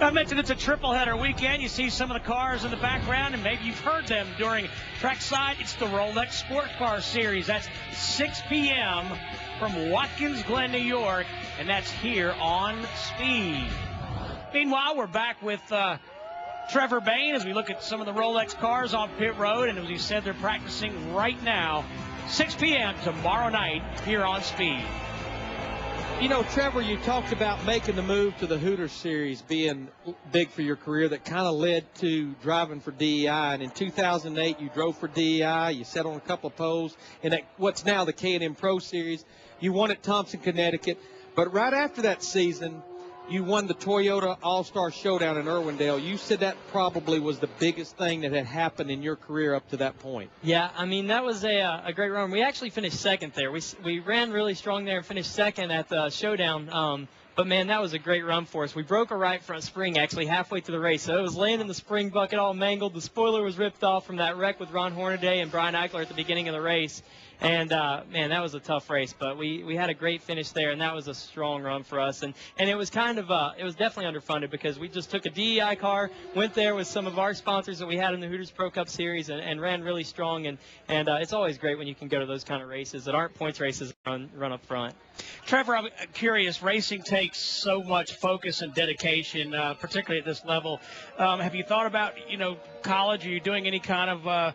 I mentioned it's a triple-header weekend. You see some of the cars in the background, and maybe you've heard them during Trackside. It's the Rolex Sport Car Series. That's 6 p.m. from Watkins Glen, New York, and that's here on Speed. Meanwhile, we're back with Trevor Bayne as we look at some of the Rolex cars on pit road, and as he said, they're practicing right now, 6 p.m. tomorrow night here on Speed. You know, Trevor, you talked about making the move to the Hooters Series being big for your career. That kind of led to driving for DEI. And in 2008, you drove for DEI. You sat on a couple of poles in what's now the K&M Pro Series. You won at Thompson, Connecticut. But right after that season, you won the Toyota All-Star Showdown in Irwindale. You said that probably was the biggest thing that had happened in your career up to that point. Yeah, I mean, that was a great run. We actually finished second there. We ran really strong there and finished second at the Showdown. But, man, that was a great run for us. We broke a right front spring, actually, halfway through the race. So it was laying in the spring bucket all mangled. The spoiler was ripped off from that wreck with Ron Hornaday and Brian Eichler at the beginning of the race. And, man, that was a tough race. But we had a great finish there, and that was a strong run for us. And it was kind of it was definitely underfunded because we just took a DEI car, went there with some of our sponsors that we had in the Hooters Pro Cup Series, and ran really strong. And it's always great when you can go to those kind of races that aren't points races and run up front. Trevor, I'm curious, racing takes so much focus and dedication, particularly at this level. Have you thought about, college? Are you doing any kind of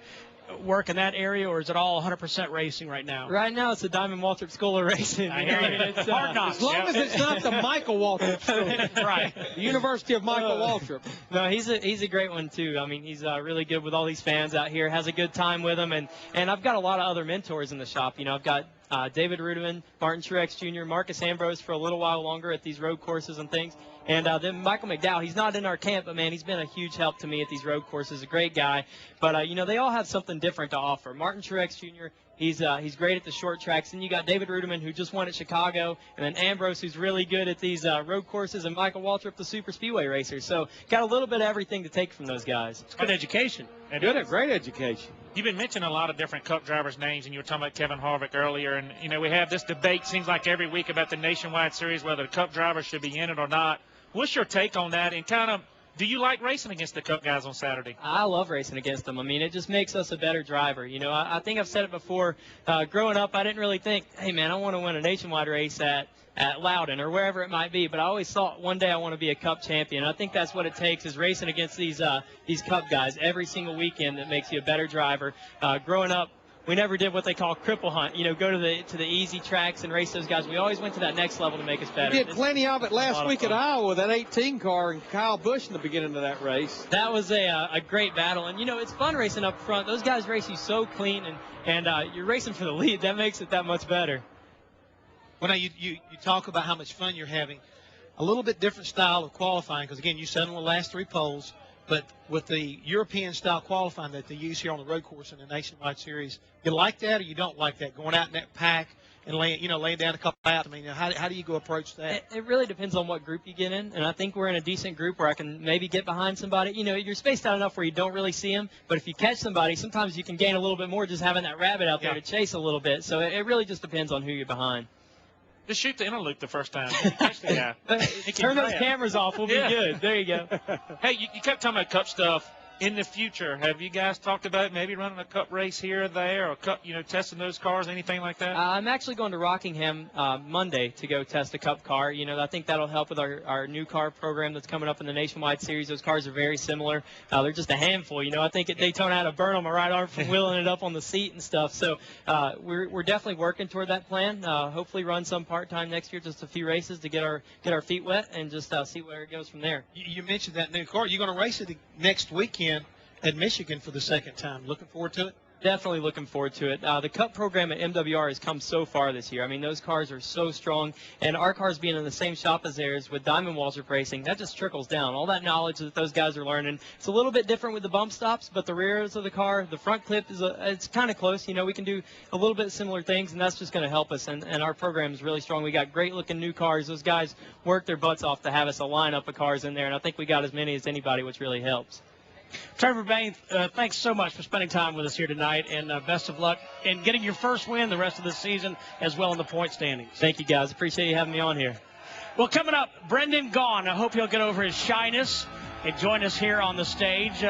work in that area, or is it all 100% racing right now? Right now, it's the Diamond Waltrip School of Racing. I hear you. It's hard knocks. As long as it's not the Michael Waltrip School. Right. The University of Michael Waltrip. No, he's a great one, too. I mean, he's really good with all these fans out here, has a good time with them. And I've got a lot of other mentors in the shop. I've got David Rudiman, Martin Truex Jr., Marcus Ambrose for a little while longer at these road courses and things. And then Michael McDowell, he's not in our camp, but, man, he's been a huge help to me at these road courses, a great guy. But, they all have something different to offer. Martin Truex Jr., he's great at the short tracks. And you got David Rudiman, who just won at Chicago, and then Ambrose, who's really good at these road courses, and Michael Waltrip, the super speedway racer. So got a little bit of everything to take from those guys. It's good education. Great education. You've been mentioning a lot of different Cup drivers' names, and you were talking about Kevin Harvick earlier. And, we have this debate, seems like every week, about the Nationwide Series, whether the Cup drivers should be in it or not. What's your take on that? And kind of, do you like racing against the Cup guys on Saturday? I love racing against them. I mean, it just makes us a better driver. I think I've said it before. Growing up, I didn't really think, hey, man, I want to win a nationwide race at Loudon or wherever it might be. But I always thought one day I want to be a Cup champion. I think that's what it takes is racing against these Cup guys every single weekend that makes you a better driver. Growing up, we never did what they call cripple hunt, go to the easy tracks and race those guys. We always went to that next level to make us better. We did plenty of it last week at Iowa, that 18 car and Kyle Busch in the beginning of that race. That was a great battle. And, it's fun racing up front. Those guys race you so clean, and you're racing for the lead. That makes it that much better. Well, now you talk about how much fun you're having. A little bit different style of qualifying because, again, you sat on the last three poles. But with the European-style qualifying that they use here on the road course in the Nationwide Series, you like that or you don't like that, going out in that pack and laying down a couple laps? I mean, how do you go approach that? It really depends on what group you get in, and I think we're in a decent group where I can maybe get behind somebody. You're spaced out enough where you don't really see them, but if you catch somebody, sometimes you can gain a little bit more just having that rabbit out there to chase a little bit. So it really just depends on who you're behind. Just shoot the interloop the first time. Yeah. Turn those cameras off. We'll be good. There you go. Hey, you kept talking about Cup stuff. In the future, have you guys talked about maybe running a Cup race here or there, or Cup, testing those cars, anything like that? I'm actually going to Rockingham Monday to go test a Cup car. I think that'll help with our new car program that's coming up in the Nationwide Series. Those cars are very similar. They're just a handful. I think at Daytona I had to burn on my right arm from wheeling it up on the seat and stuff. So we're definitely working toward that plan. Hopefully run some part-time next year, just a few races to get our feet wet and just see where it goes from there. You mentioned that new car. You're going to race it next weekend at Michigan for the second time. Looking forward to it? Definitely looking forward to it. The Cup program at MWR has come so far this year. I mean, those cars are so strong, and our cars being in the same shop as theirs with Diamond Waltrip Racing, that just trickles down. All that knowledge that those guys are learning. It's a little bit different with the bump stops, but the rears of the car, the front clip, it's kind of close. We can do a little bit similar things, and that's just going to help us, and our program is really strong. We got great-looking new cars. Those guys work their butts off to have us a lineup of cars in there, and I think we got as many as anybody, which really helps. Trevor Bayne, thanks so much for spending time with us here tonight, and best of luck in getting your first win the rest of the season as well in the point standings. Thank you, guys. Appreciate you having me on here. Well, coming up, Brendan Gaughan. I hope he'll get over his shyness and join us here on the stage.